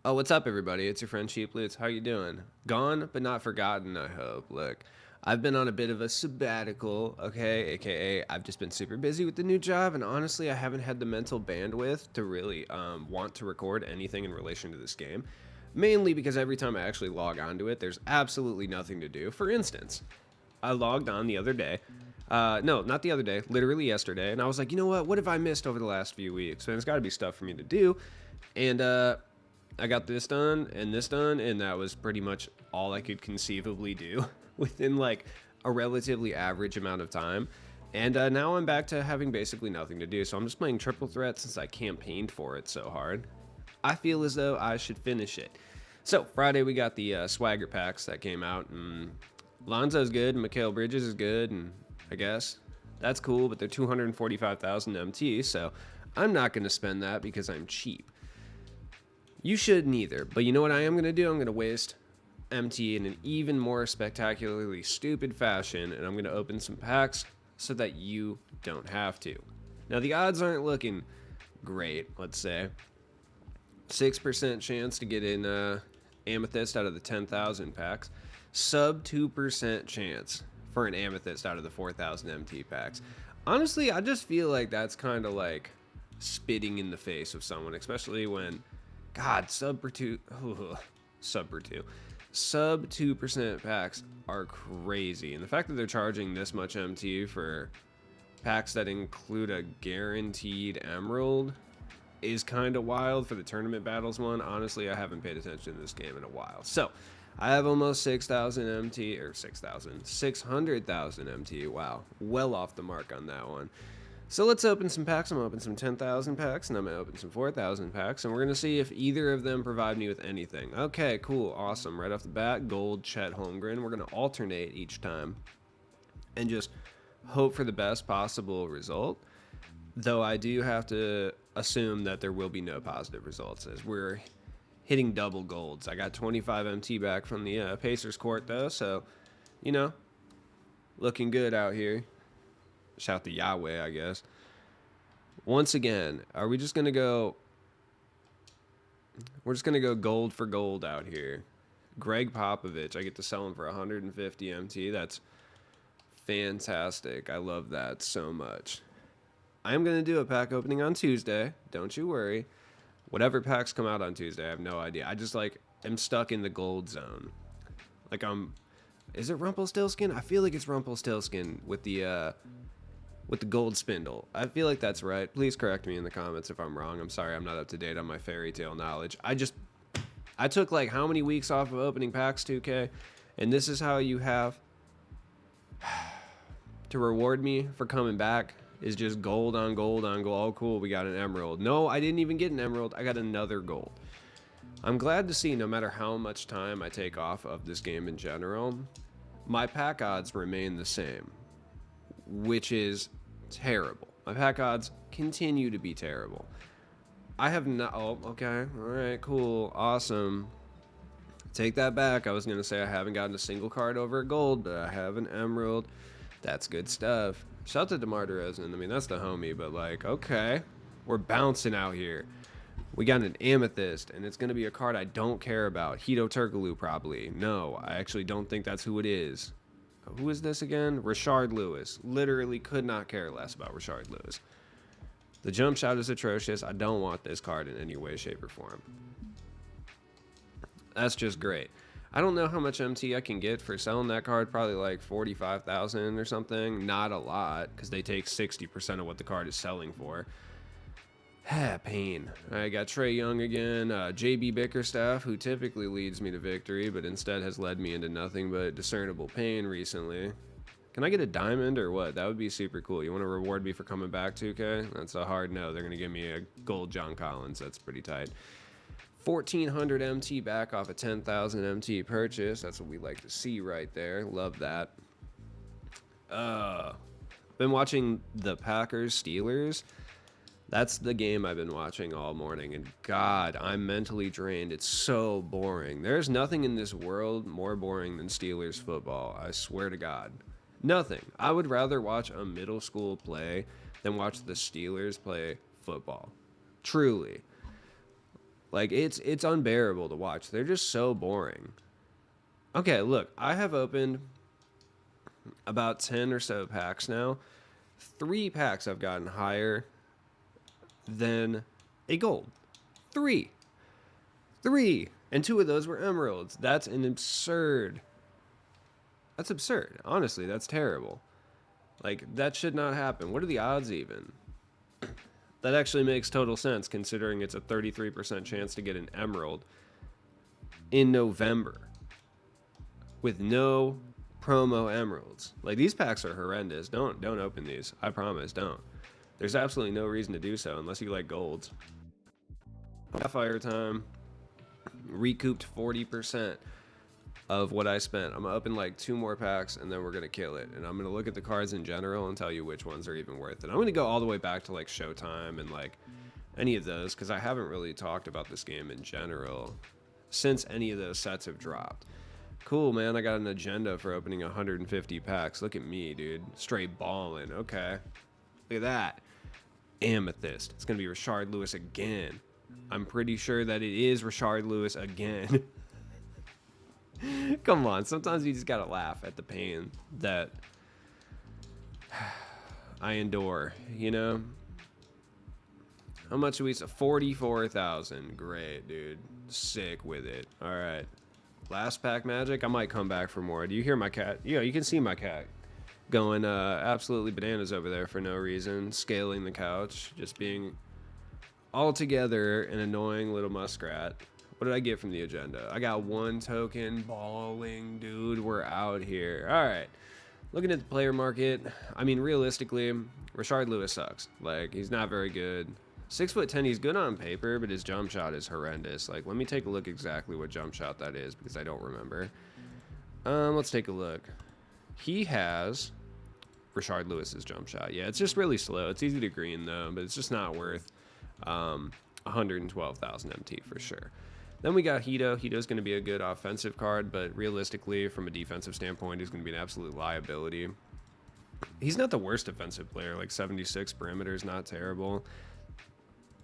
Oh, what's up, everybody? It's your friend Cheaploots. How you doing? Gone, but not forgotten, I hope. Look, I've been on a bit of a sabbatical, okay? AKA, I've just been super busy with the new job, and honestly, I haven't had the mental bandwidth to really want to record anything in relation to this game. Mainly because every time I actually log onto it, there's absolutely nothing to do. For instance, I logged on the other day. No, not the other day, literally yesterday, and I was like, you know what? What have I missed over the last few weeks? And there's got to be stuff for me to do. And I got this done, and that was pretty much all I could conceivably do within like a relatively average amount of time. And now I'm back to having basically nothing to do. So I'm just playing Triple Threat since I campaigned for it so hard. I feel as though I should finish it. So Friday we got the swagger packs that came out, and Lonzo's good, and Mikhail Bridges is good, and I guess that's cool. But they're 245,000 MT, so I'm not going to spend that because I'm cheap. You shouldn't either. But you know what I am going to do? I'm going to waste MT in an even more spectacularly stupid fashion, and I'm going to open some packs so that you don't have to. Now, the odds aren't looking great, let's say. 6% chance to get in Amethyst out of the 10,000 packs. Sub 2% chance for an Amethyst out of the 4,000 MT packs. Honestly, I just feel like that's kind of like spitting in the face of someone, especially when God, sub per two, sub per two, sub 2% packs are crazy, and the fact that they're charging this much MT for packs that include a guaranteed emerald is kind of wild for the tournament battles one. Honestly, I haven't paid attention to this game in a while, so I have almost 6,000 MT or 600,000 MT. Wow, well off the mark on that one. So let's open some packs. I'm going to open some 10,000 packs, and I'm going to open some 4,000 packs, and we're going to see if either of them provide me with anything. Okay, cool, awesome. Right off the bat, gold Chet Holmgren. We're going to alternate each time and just hope for the best possible result, though I do have to assume that there will be no positive results as we're hitting double golds. I got 25 MT back from the Pacers court, though, so, you know, looking good out here. Shout to Yahweh, I guess. Once again, are we just gonna go? We're just gonna go gold for gold out here. Greg Popovich, I get to sell him for 150 MT. That's fantastic. I love that so much. I'm gonna do a pack opening on Tuesday. Don't you worry. Whatever packs come out on Tuesday, I have no idea. I just like am stuck in the gold zone. Like I'm. Is it Rumpelstiltskin? I feel like it's Rumpelstiltskin with the gold spindle. I feel like that's right. Please correct me in the comments if I'm wrong. I'm sorry, I'm not up to date on my fairy tale knowledge. I took like how many weeks off of opening packs, 2K, and this is how you have to reward me for coming back is just gold on gold on gold. Oh, cool, we got an emerald. No, I didn't even get an emerald. I got another gold. I'm glad to see no matter how much time I take off of this game in general, my pack odds remain the same, which is terrible. My pack odds continue to be terrible. I have not. Oh, okay. All right. Cool. Awesome. Take that back. I was gonna say I haven't gotten a single card over a gold, but I have an emerald. That's good stuff. Shout out to DeMar DeRozan. I mean, that's the homie. But like, okay, we're bouncing out here. We got an amethyst, and it's gonna be a card I don't care about. Hito Turkoglu, probably. No, I actually don't think that's who it is. Who is this again? Rashard Lewis. Literally could not care less about Rashard Lewis. The jump shot is atrocious. I don't want this card in any way, shape, or form. That's just great. I don't know how much MT I can get for selling that card. Probably like 45,000 or something. Not a lot, because they take 60% of what the card is selling for. Pain. I got Trey Young again, JB Bickerstaff, who typically leads me to victory, but instead has led me into nothing but discernible pain recently. Can I get a diamond or what? That would be super cool. You want to reward me for coming back, 2K? That's a hard no. They're going to give me a gold John Collins. That's pretty tight. 1,400 MT back off a 10,000 MT purchase. That's what we like to see right there. Love that. Been watching the Packers Steelers. That's the game I've been watching all morning, and God, I'm mentally drained. It's so boring. There's nothing in this world more boring than Steelers football. I swear to God. Nothing. I would rather watch a middle school play than watch the Steelers play football. Truly. Like it's unbearable to watch. They're just so boring. Okay, look, I have opened about 10 or so packs now. 3 packs I've gotten higher than a gold. 3. 3. And 2 of those were emeralds. That's an absurd. That's absurd. Honestly, that's terrible. Like, that should not happen. What are the odds even? That actually makes total sense considering it's a 33% chance to get an emerald in November with no promo emeralds. Like, these packs are horrendous. Don't open these. I promise, don't. There's absolutely no reason to do so unless you like golds. Fire time. Recouped 40% of what I spent. I'm gonna open like 2 more packs and then we're gonna kill it. And I'm gonna look at the cards in general and tell you which ones are even worth it. I'm gonna go all the way back to like Showtime and like any of those because I haven't really talked about this game in general since any of those sets have dropped. Cool, man. I got an agenda for opening 150 packs. Look at me, dude. Straight balling. Okay. Look at that. Amethyst. It's gonna be Rashard Lewis again. I'm pretty sure that it is Rashard Lewis again. Come on, sometimes you just gotta laugh at the pain that I endure, you know? How much do we say? 44,000. Great, dude. Sick with it. All right. Last pack magic. I might come back for more. Do you hear my cat? Yeah, you can see my cat going absolutely bananas over there for no reason, scaling the couch, just being altogether an annoying little muskrat. What did I get from the agenda? I got 1 token. Balling, dude. We're out here. All right. Looking at the player market, I mean, realistically, Rashard Lewis sucks. Like, he's not very good. 6'10", he's good on paper, but his jump shot is horrendous. Like, let me take a look exactly what jump shot that is because I don't remember. Let's take a look. He has Rashard Lewis's jump shot. Yeah, it's just really slow. It's easy to green, though, but it's just not worth 112,000 MT for sure. Then we got Hito. Hito's going to be a good offensive card, but realistically, from a defensive standpoint, he's going to be an absolute liability. He's not the worst defensive player. Like 76 perimeter is not terrible.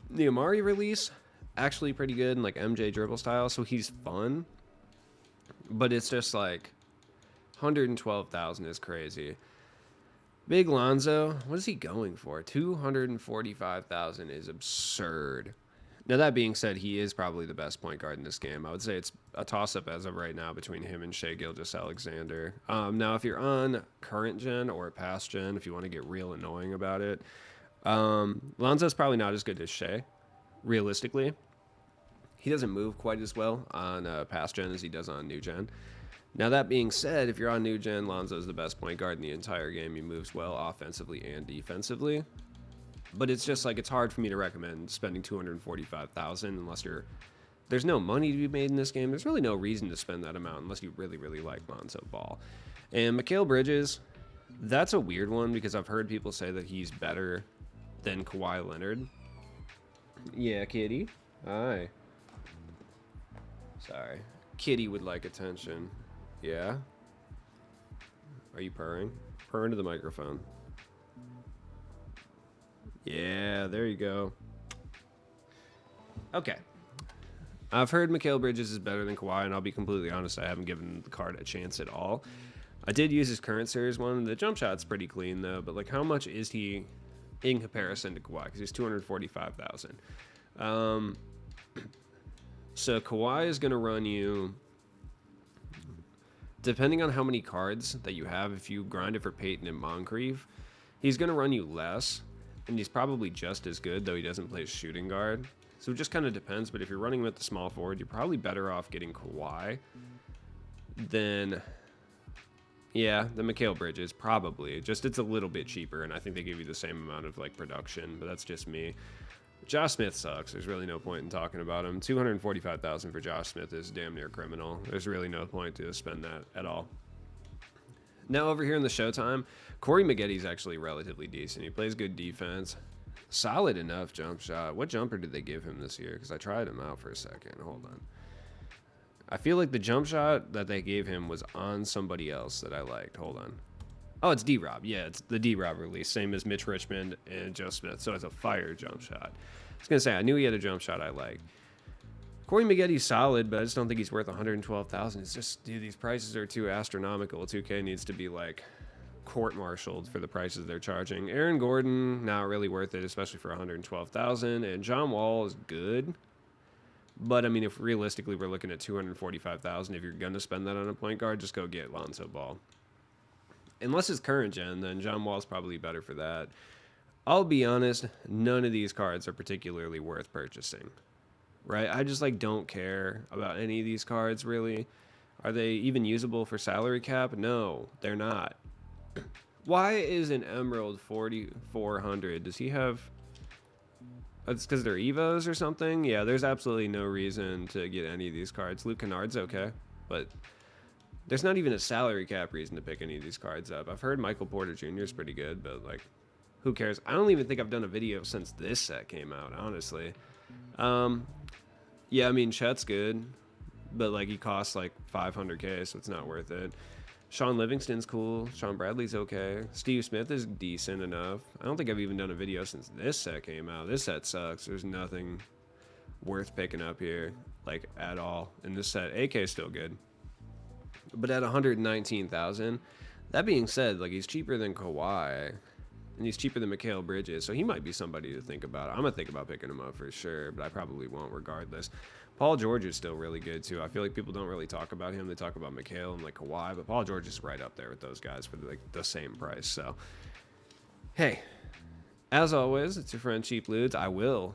The Amari release, actually pretty good in like MJ dribble style, so he's fun. But it's just like 112,000 is crazy. Big Lonzo, what is he going for? 245,000 is absurd. Now, that being said, he is probably the best point guard in this game. I would say it's a toss-up as of right now between him and Shai Gilgeous-Alexander. Now, if you're on current gen or past gen, if you want to get real annoying about it, Lonzo's probably not as good as Shai, realistically. He doesn't move quite as well on past gen as he does on new gen. Now, that being said, if you're on new gen, Lonzo's the best point guard in the entire game. He moves well offensively and defensively. But it's just like, it's hard for me to recommend spending 245,000 unless there's no money to be made in this game. There's really no reason to spend that amount unless you really, really like Lonzo Ball. And Mikal Bridges, that's a weird one because I've heard people say that he's better than Kawhi Leonard. Yeah, kitty. Hi. Sorry. Kitty would like attention. Yeah? Are you purring? Purr into the microphone. Yeah, there you go. Okay. I've heard Mikal Bridges is better than Kawhi, and I'll be completely honest, I haven't given the card a chance at all. I did use his current series one. The jump shot's pretty clean, though, but like, how much is he in comparison to Kawhi? Because he's 245,000. So Kawhi is going to run you, depending on how many cards that you have, if you grind it for Peyton and Moncrief, he's going to run you less. And he's probably just as good, though he doesn't play shooting guard. So it just kind of depends. But if you're running him at the small forward, you're probably better off getting Kawhi than, yeah, the Mikal Bridges, probably. Just it's a little bit cheaper, and I think they give you the same amount of like production. But that's just me. Josh Smith sucks. There's really no point in talking about him. 245,000 for Josh Smith is damn near criminal. There's really no point to spend that at all. Now over here in the Showtime, Corey Maggetti's actually relatively decent. He plays good defense. Solid enough jump shot. What jumper did they give him this year? Because I tried him out for a second. Hold on. I feel like the jump shot that they gave him was on somebody else that I liked. Hold on. Oh, it's D-Rob. Yeah, it's the D-Rob release. Same as Mitch Richmond and Joe Smith. So it's a fire jump shot. I was going to say, I knew he had a jump shot I liked. Corey Maggetti's solid, but I just don't think he's worth 112,000. It's just, dude, these prices are too astronomical. 2K needs to be like court-martialed for the prices they're charging. Aaron Gordon, not really worth it, especially for 112,000. And John Wall is good, but I mean, if realistically we're looking at 245,000, if you're gonna spend that on a point guard, just go get Lonzo Ball. Unless it's current gen, then John Wall's probably better for that. I'll be honest, none of these cards are particularly worth purchasing. Right? I just like don't care about any of these cards really. Are they even usable for salary cap? No, they're not. Why is an Emerald 4,400? Does he have? It's because they're Evos or something? Yeah, there's absolutely no reason to get any of these cards. Luke Kennard's okay, but there's not even a salary cap reason to pick any of these cards up. I've heard Michael Porter Jr. is pretty good, but like, who cares? I don't even think I've done a video since this set came out, honestly. Yeah, I mean, Chet's good, but like he costs like 500K, so it's not worth it. Sean Livingston's cool. Sean Bradley's okay. Steve Smith is decent enough. I don't think I've even done a video since this set came out. This set sucks. There's nothing worth picking up here, like at all. And this set, AK is still good, but at 119,000. That being said, like he's cheaper than Kawhi. And he's cheaper than Mikal Bridges, so he might be somebody to think about. I'm going to think about picking him up for sure, but I probably won't regardless. Paul George is still really good, too. I feel like people don't really talk about him. They talk about Mikal and, like, Kawhi, but Paul George is right up there with those guys for, like, the same price. So, hey, as always, it's your friend Cheap Ludes. I will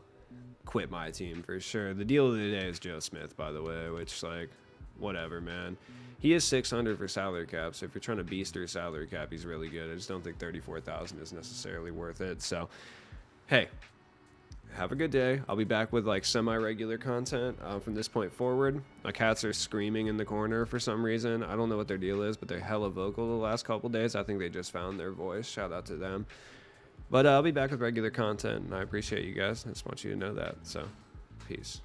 quit my team for sure. The deal of the day is Joe Smith, by the way, which, like, whatever, man. He is 600 for salary cap, so if you're trying to beast through salary cap, he's really good. I just don't think 34,000 is necessarily worth it. So, hey, have a good day. I'll be back with like semi-regular content from this point forward. My cats are screaming in the corner for some reason. I don't know what their deal is, but they're hella vocal the last couple days. I think they just found their voice. Shout out to them. But I'll be back with regular content, and I appreciate you guys. I just want you to know that. So, peace.